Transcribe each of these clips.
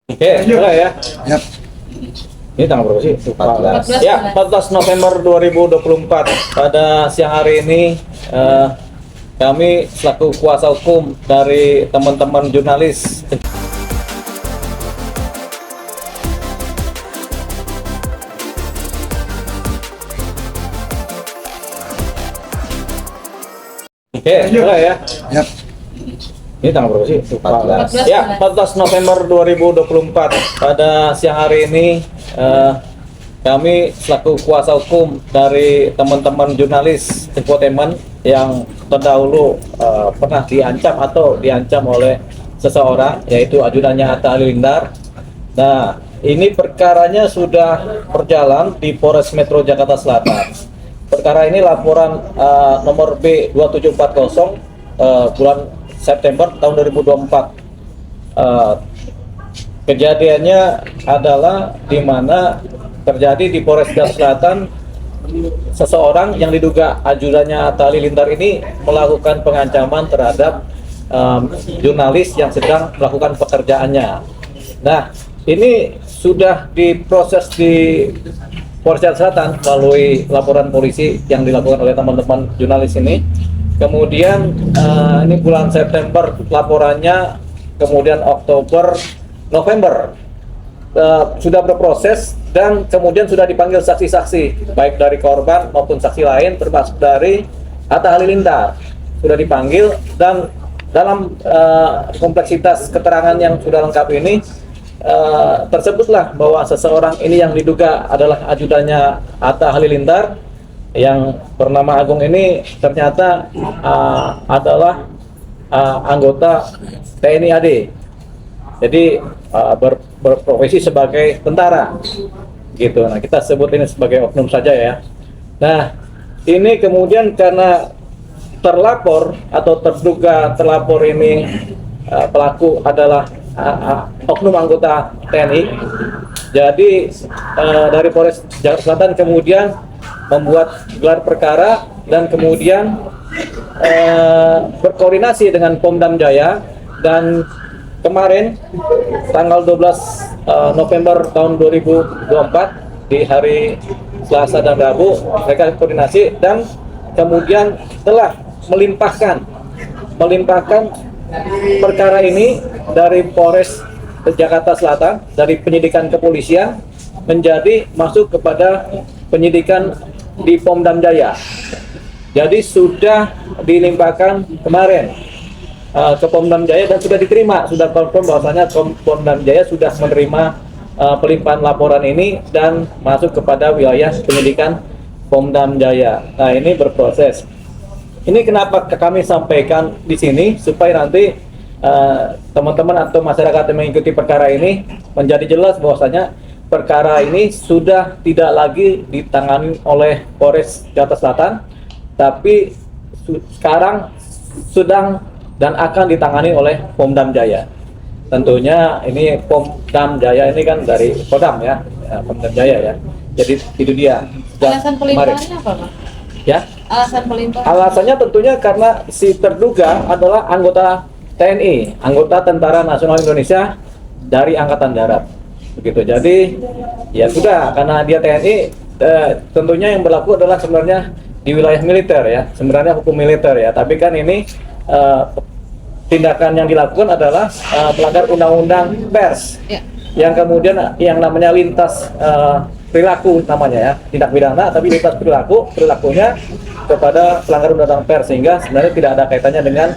Oke, mulai ya. Yap. Ini tanggal berapa sih? Lupa. 14. Ya, 14 November 2024. Pada siang hari ini kami selaku kuasa hukum dari teman-teman jurnalis Oke, mulai ya. Yap. Ini tanggal berapa sih? Lupa. 14. Ya, 14 November 2024. Pada siang hari ini kami selaku kuasa hukum dari teman-teman jurnalis infotainment yang terdahulu pernah diancam oleh seseorang, yaitu ajudannya Atta Halilintar. Nah, ini perkaranya sudah berjalan di Polres Metro Jakarta Selatan. Perkara ini laporan nomor B2740 bulan September tahun 2024. Kejadiannya adalah di mana terjadi di Polres Jakarta Selatan, seseorang yang diduga ajudannya Atta Halilintar ini melakukan pengancaman terhadap jurnalis yang sedang melakukan pekerjaannya. Nah, ini sudah diproses di Polres Jakarta Selatan melalui laporan polisi yang dilakukan oleh teman-teman jurnalis ini. Kemudian ini bulan September laporannya, kemudian Oktober, November sudah berproses dan kemudian sudah dipanggil saksi-saksi baik dari korban maupun saksi lain termasuk dari Atta Halilintar sudah dipanggil. Dan dalam kompleksitas keterangan yang sudah lengkap ini tersebutlah bahwa seseorang ini yang diduga adalah ajudannya Atta Halilintar yang bernama Agung ini ternyata adalah anggota TNI AD. Jadi berprofesi sebagai tentara gitu. Nah, kita sebut ini sebagai oknum saja ya. Nah, ini kemudian karena terlapor atau terduga terlapor ini pelaku adalah oknum anggota TNI, jadi dari Polres Jakarta Selatan kemudian membuat gelar perkara dan kemudian berkoordinasi dengan Pomdam Jaya. Dan kemarin tanggal 12 November tahun 2024 di hari Selasa dan Rabu mereka koordinasi dan kemudian telah melimpahkan perkara ini dari Polres Jakarta Selatan, dari penyidikan kepolisian menjadi masuk kepada penyidikan di Pomdam Jaya. Jadi sudah dilimpahkan kemarin ke Pomdam Jaya dan sudah diterima, sudah confirm bahwasanya Pomdam Jaya sudah menerima pelimpahan laporan ini dan masuk kepada wilayah penyidikan Pomdam Jaya. Nah, ini berproses. Ini kenapa kami sampaikan di sini supaya nanti teman-teman atau masyarakat yang mengikuti perkara ini menjadi jelas bahwasanya perkara ini sudah tidak lagi ditangani oleh Polres Jakarta Selatan, tapi sekarang sedang dan akan ditangani oleh Pomdam Jaya. Tentunya ini Pomdam Jaya ini kan dari Kodam ya, Pomdam Jaya ya. Jadi itu dia. Alasan pelimpahannya apa, Pak? Ya. Alasan pelimpahan? Alasannya tentunya karena si terduga adalah anggota TNI, anggota Tentara Nasional Indonesia dari Angkatan Darat. Begitu. Jadi ya sudah, karena dia TNI, tentunya yang berlaku adalah sebenarnya di wilayah militer ya, sebenarnya hukum militer ya. Tapi kan ini tindakan yang dilakukan adalah pelanggar undang-undang pers ya. Yang kemudian yang namanya lintas perilaku namanya ya, tindak pidana tapi lintas perilakunya kepada pelanggar undang-undang pers, sehingga sebenarnya tidak ada kaitannya dengan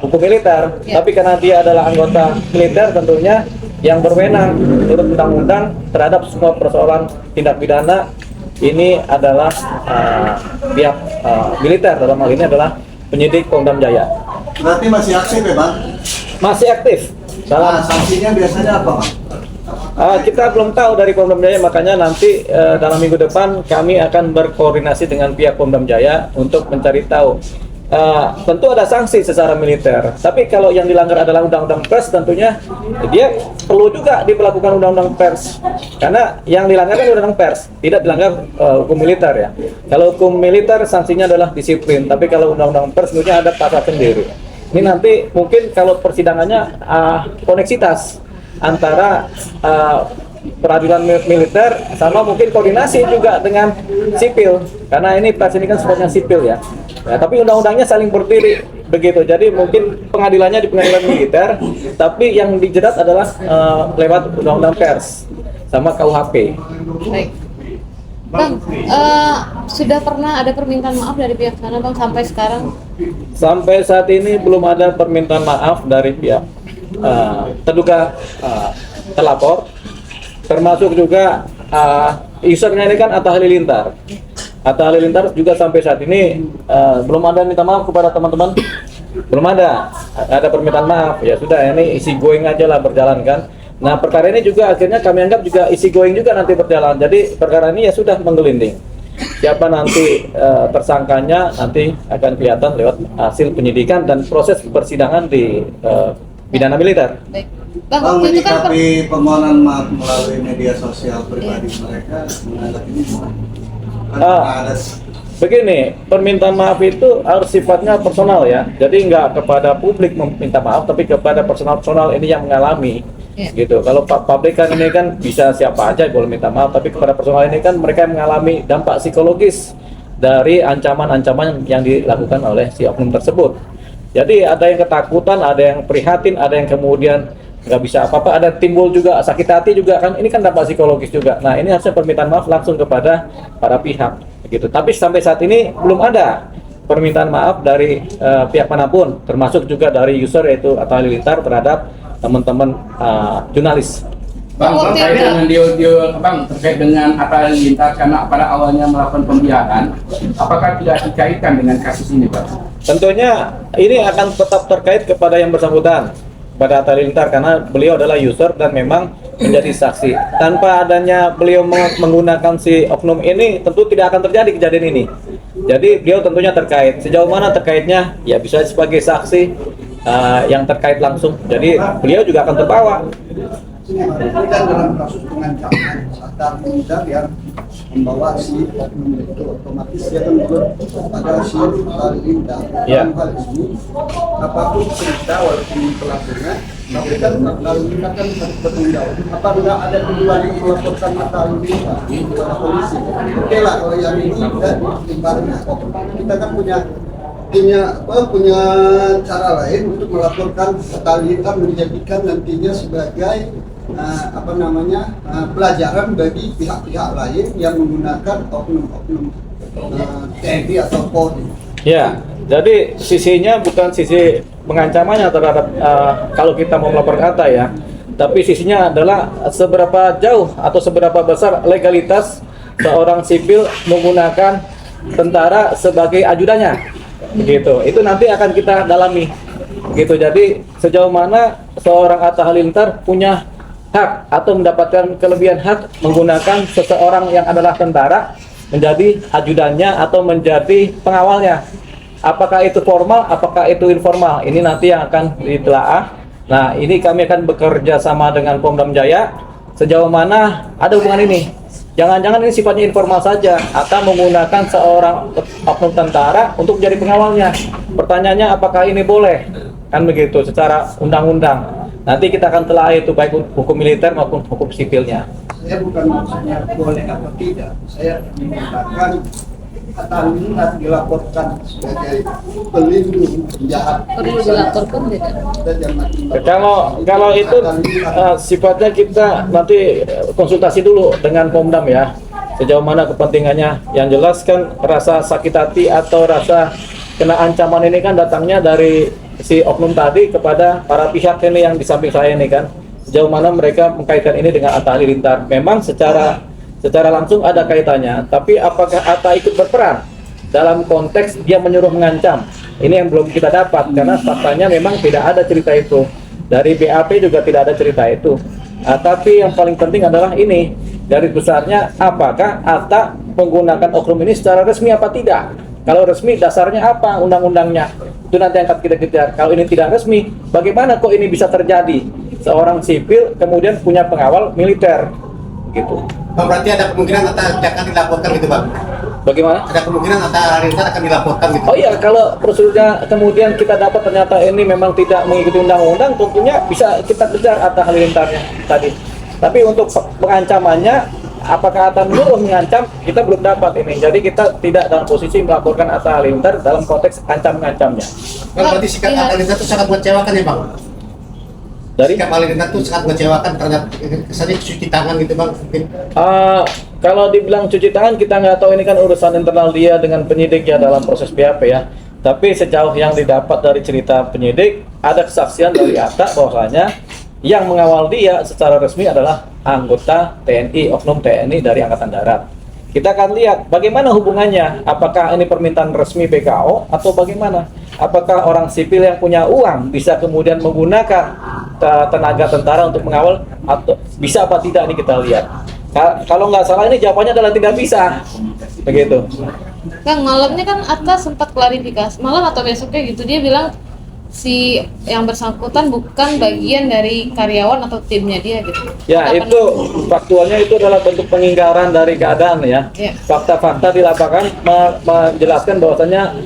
hukum militer ya. Tapi karena dia adalah anggota militer, tentunya yang berwenang menurut undang-undang terhadap semua persoalan tindak pidana ini adalah pihak militer, dalam hal ini adalah penyidik Pomdam Jaya. Berarti masih aktif ya, Bang? Masih aktif. Nah, sanksinya biasanya apa, Bang? Kita belum tahu dari Pomdam Jaya, makanya nanti dalam minggu depan kami akan berkoordinasi dengan pihak Pomdam Jaya untuk mencari tahu. Tentu ada sanksi secara militer, tapi kalau yang dilanggar adalah undang-undang pers, tentunya dia perlu juga diberlakukan undang-undang pers, karena yang dilanggar kan undang-undang pers, tidak dilanggar hukum militer ya. Kalau hukum militer sanksinya adalah disiplin, tapi kalau undang-undang pers tentunya ada pasal sendiri. Ini nanti mungkin kalau persidangannya koneksitas antara peradilan militer sama mungkin koordinasi juga dengan sipil, karena ini pers ini kan sifatnya sipil ya. Nah, tapi undang-undangnya saling berdiri begitu, jadi mungkin pengadilannya di pengadilan militer, tapi yang dijerat adalah lewat undang-undang pers sama KUHP. Baik. Bang, sudah pernah ada permintaan maaf dari pihak sana Bang sampai sekarang? Sampai saat ini belum ada permintaan maaf dari pihak terduga terlapor, termasuk juga usernya ini kan Atta Halilintar. Atta Halilintar juga sampai saat ini belum ada minta maaf kepada teman-teman, belum ada permintaan maaf. Ya sudah, ini easy going aja lah, berjalan kan. Nah, perkara ini juga akhirnya kami anggap juga easy going juga nanti berjalan. Jadi perkara ini ya sudah menggelinding. Siapa nanti tersangkanya nanti akan kelihatan lewat hasil penyidikan dan proses persidangan di pidana militer. Baik. Bang, waktu itu kan menyikapi permohonan maaf melalui media sosial pribadi mereka, menganggap ini ada Begini, permintaan maaf itu harus sifatnya personal ya. Jadi nggak kepada publik meminta maaf, tapi kepada personal-personal ini yang mengalami. Gitu. Kalau publik kan ini kan bisa siapa aja boleh minta maaf, tapi kepada personal ini kan mereka yang mengalami dampak psikologis dari ancaman-ancaman yang dilakukan oleh si oknum tersebut. Jadi ada yang ketakutan, ada yang prihatin, ada yang kemudian nggak bisa apa-apa, ada timbul juga sakit hati juga kan, ini kan dampak psikologis juga. Nah, ini harusnya permintaan maaf langsung kepada para pihak gitu. Tapi sampai saat ini belum ada permintaan maaf dari pihak manapun, termasuk juga dari user yaitu Atta Halilintar terhadap teman-teman jurnalis. Bang, terkait dengan terkait dengan Atta Halilintar, karena pada awalnya melakukan pembiaran, apakah tidak dikaitkan dengan kasus ini, Bang? Tentunya ini akan tetap terkait kepada yang bersangkutan, pada Atta Halilintar, karena beliau adalah user dan memang menjadi saksi. Tanpa adanya beliau menggunakan si oknum ini, tentu tidak akan terjadi kejadian ini. Jadi beliau tentunya terkait. Sejauh mana terkaitnya? Ya bisa sebagai saksi yang terkait langsung. Jadi beliau juga akan terbawa. Ini kan dalam kasus pengancaman Atta Halilintar yang membawa si oknum itu, otomatis dia kan pada si Atta Halilintar. Ya. Dalam hal ini, apapun cerita walaupun pelakunya, tapi kan Atta Halilintar kan harus bertanggung jawab. Apabila ada tuduhan yang melaporkan Atta Halilintar kepada polisi, oke lah kalau yang ini dan timbangannya. Kita kan punya cara lain untuk melaporkan Atta Halilintar, menjadikan nantinya sebagai pelajaran bagi pihak-pihak lain yang menggunakan oknum-oknum TNI atau Polri. Ya, jadi sisinya bukan sisi pengancamannya terhadap kalau kita mau melaporkan Atta ya, tapi sisinya adalah seberapa jauh atau seberapa besar legalitas seorang sipil menggunakan tentara sebagai ajudannya, begitu. Itu nanti akan kita dalami, gitu. Jadi sejauh mana seorang Atta Halilintar punya hak atau mendapatkan kelebihan hak menggunakan seseorang yang adalah tentara menjadi ajudannya atau menjadi pengawalnya. Apakah itu formal, apakah itu informal? Ini nanti yang akan ditelaah. Nah, ini kami akan bekerja sama dengan Pom Jaya sejauh mana ada hubungan ini. Jangan-jangan ini sifatnya informal saja atau menggunakan seorang oknum tentara untuk menjadi pengawalnya. Pertanyaannya apakah ini boleh? Kan begitu secara undang-undang. Nanti kita akan telah itu baik hukum militer maupun hukum sipilnya. Saya bukan maksudnya boleh atau tidak. Saya mengatakan Atta Halilintar dilaporkan sebagai pelindung penjahat. perlu dilaporkan tidak? Kalau itu sifatnya kita nanti konsultasi dulu dengan Pomdam ya. Sejauh mana kepentingannya. Yang jelas kan rasa sakit hati atau rasa kena ancaman ini kan datangnya dari si oknum tadi kepada para pihak ini yang di samping saya ini kan. Sejauh mana mereka mengkaitkan ini dengan Atta Halilintar. Memang secara langsung ada kaitannya, tapi apakah Atta ikut berperan dalam konteks dia menyuruh mengancam? Ini yang belum kita dapat, karena faktanya memang tidak ada cerita itu. Dari BAP juga tidak ada cerita itu. Tapi yang paling penting adalah ini, dari besarnya apakah Atta menggunakan oknum ini secara resmi apa tidak? Kalau resmi dasarnya apa undang-undangnya? Itu nanti yang akan kita kejar. Kalau ini tidak resmi, bagaimana kok ini bisa terjadi? Seorang sipil kemudian punya pengawal militer, gitu. Berarti ada kemungkinan Atta akan dilaporkan gitu, Bang? Bagaimana? Ada kemungkinan Atta Halilintar akan dilaporkan gitu. Oh iya, kalau prosedurnya kemudian kita dapat ternyata ini memang tidak mengikuti undang-undang, tentunya bisa kita kejar Atta Halilintarnya tadi. Tapi untuk pengancamannya, apakah Atta menyuruh mengancam, kita belum dapat ini. Jadi kita tidak dalam posisi melaporkan Atta Halilintar dalam konteks ancam-ngancamnya. Berarti sikap Atta Halilintar itu sangat mengecewakan ya Bang? Dari Sikap Halilintar itu sangat mengecewakan terhadap kesannya cuci tangan gitu Bang mungkin. kalau dibilang cuci tangan, kita nggak tahu, ini kan urusan internal dia dengan penyidik ya dalam proses BAP ya. Tapi sejauh yang didapat dari cerita penyidik, ada kesaksian dari Atta bahwasanya yang mengawal dia secara resmi adalah anggota TNI, oknum TNI dari Angkatan Darat. Kita akan lihat bagaimana hubungannya, apakah ini permintaan resmi BKO atau bagaimana. Apakah orang sipil yang punya uang bisa kemudian menggunakan tenaga tentara untuk mengawal, atau bisa apa tidak, ini kita lihat. Kalau nggak salah ini jawabannya adalah tidak bisa, begitu. Bang, malamnya kan Atta sempat klarifikasi, malam atau besoknya gitu, dia bilang si yang bersangkutan bukan bagian dari karyawan atau timnya dia gitu. Ya, Apa itu faktualnya itu adalah bentuk pengingkaran dari keadaan ya. Ya. Fakta-fakta di lapangan menjelaskan bahwasanya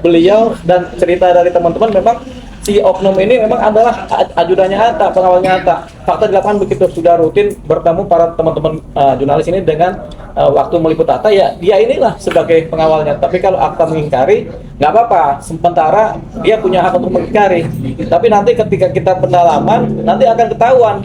beliau dan cerita dari teman-teman memang si oknum ini memang adalah ajudannya Atta, pengawalnya Atta. Fakta di lapangan begitu sudah rutin bertemu para teman-teman jurnalis ini dengan waktu meliput Atta, ya dia inilah sebagai pengawalnya. Tapi kalau Atta mengingkari, nggak apa-apa, sementara dia punya hak untuk mengingkari. Tapi nanti ketika kita pendalaman, nanti akan ketahuan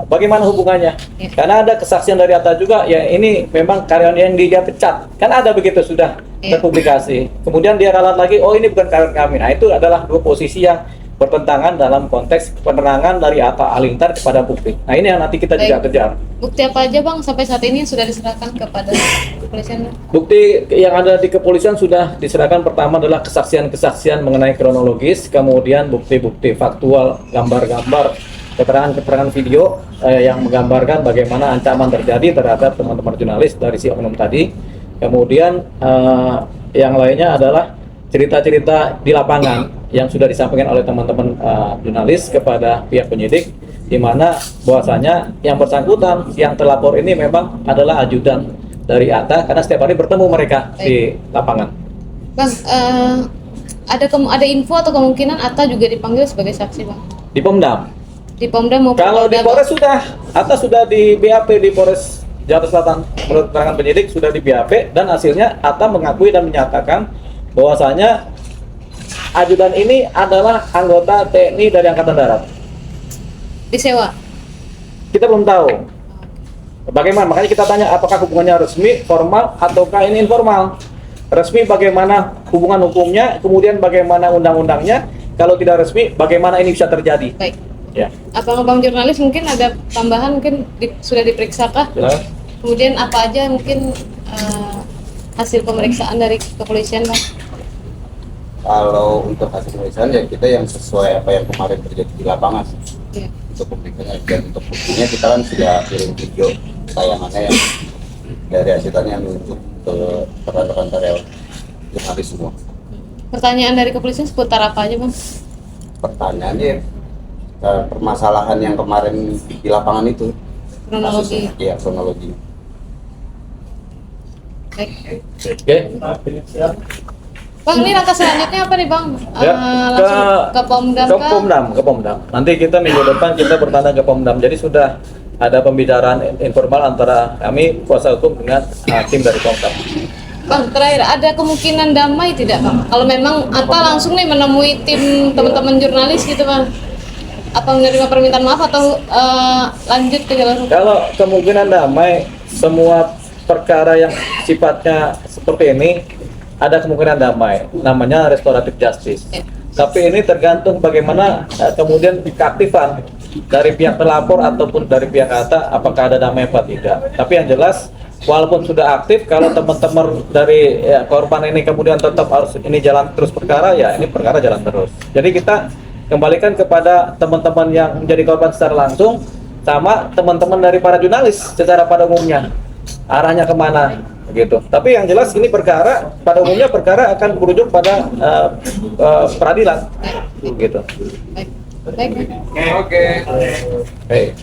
bagaimana hubungannya. Ya. Karena ada kesaksian dari Atta juga, ya ini memang karyawan yang dia pecat. Kan ada begitu sudah Ya. terpublikasi. Kemudian dia ralat lagi, oh ini bukan karyawan kami. Nah itu adalah dua posisi yang bertentangan dalam konteks penerangan dari Atta Halilintar kepada bukti. Nah ini yang nanti kita juga Baik. kejar. Bukti apa aja Bang sampai saat ini yang sudah diserahkan kepada kepolisian? Bukti yang ada di kepolisian sudah diserahkan. Pertama adalah kesaksian-kesaksian mengenai kronologis, kemudian bukti-bukti faktual, gambar-gambar, keterangan-keterangan video yang menggambarkan bagaimana ancaman terjadi terhadap teman-teman jurnalis dari si oknum tadi. Kemudian yang lainnya adalah cerita-cerita di lapangan yang sudah disampaikan oleh teman-teman jurnalis kepada pihak penyidik, di mana bahwasanya yang bersangkutan, yang terlapor ini memang adalah ajudan dari Atta karena setiap hari bertemu mereka di lapangan. Bang, ada info atau kemungkinan Atta juga dipanggil sebagai saksi Bang? Di Pomdam. Di Pomda maupun Kalau di Polda, Polres Bang? sudah, Atta sudah di BAP di Polres Jakarta Selatan. Menurut keterangan penyidik sudah di BAP dan hasilnya Atta mengakui dan menyatakan bahwasanya ajudan ini adalah anggota TNI dari Angkatan Darat. Disewa? Kita belum tahu. Bagaimana? Makanya kita tanya apakah hubungannya resmi, formal, ataukah ini informal. Resmi bagaimana hubungan hukumnya, kemudian bagaimana undang-undangnya. Kalau tidak resmi, bagaimana ini bisa terjadi? Baik. Ya. Abang-abang jurnalis mungkin ada tambahan, mungkin sudah diperiksa kah? Jelas. Kemudian apa aja mungkin hasil pemeriksaan dari kepolisian Bang? Kalau untuk hasil pemeriksaan ya kita yang sesuai apa yang kemarin terjadi di lapangan. Ya. Untuk pemeriksaan dan untuk buktinya kita kan sudah kirim video tayangannya yang dari hasilnya yang menunjuk ke rekan-rekan karyawan jurnalis semua. Pertanyaan dari kepolisian seputar apa aja Bang? Pertanyaannya permasalahan yang kemarin di lapangan itu. Kronologi. Iya, kronologi. Baik. Oke. Bang, ini langkah selanjutnya apa nih Bang? Ya, Langsung ke Pomdam ke kah? Pomdam. Nanti kita minggu depan kita bertanda ke Pomdam. Jadi sudah ada pembicaraan informal antara kami kuasa hukum dengan tim dari Pomdam. Bang, terakhir ada kemungkinan damai tidak Bang? Kalau memang Atta langsung nih menemui tim teman-teman jurnalis gitu Bang? Apa menerima permintaan maaf atau lanjut ke jalur hukum? Kalau kemungkinan damai, semua perkara yang sifatnya seperti ini ada kemungkinan damai. Namanya restoratif justice. Ya. Tapi ini tergantung bagaimana kemudian keaktifan dari pihak terlapor ataupun dari pihak Atta, apakah ada damai apa tidak. Tapi yang jelas, walaupun sudah aktif, kalau teman-teman dari korban ini kemudian tetap harus ini jalan terus perkara, ya ini perkara jalan terus. Jadi kita kembalikan kepada teman-teman yang menjadi korban secara langsung sama teman-teman dari para jurnalis secara pada umumnya, arahnya kemana begitu. Tapi yang jelas ini perkara pada umumnya perkara akan berujung pada peradilan gitu. Baik. Baik. Oke. Hey.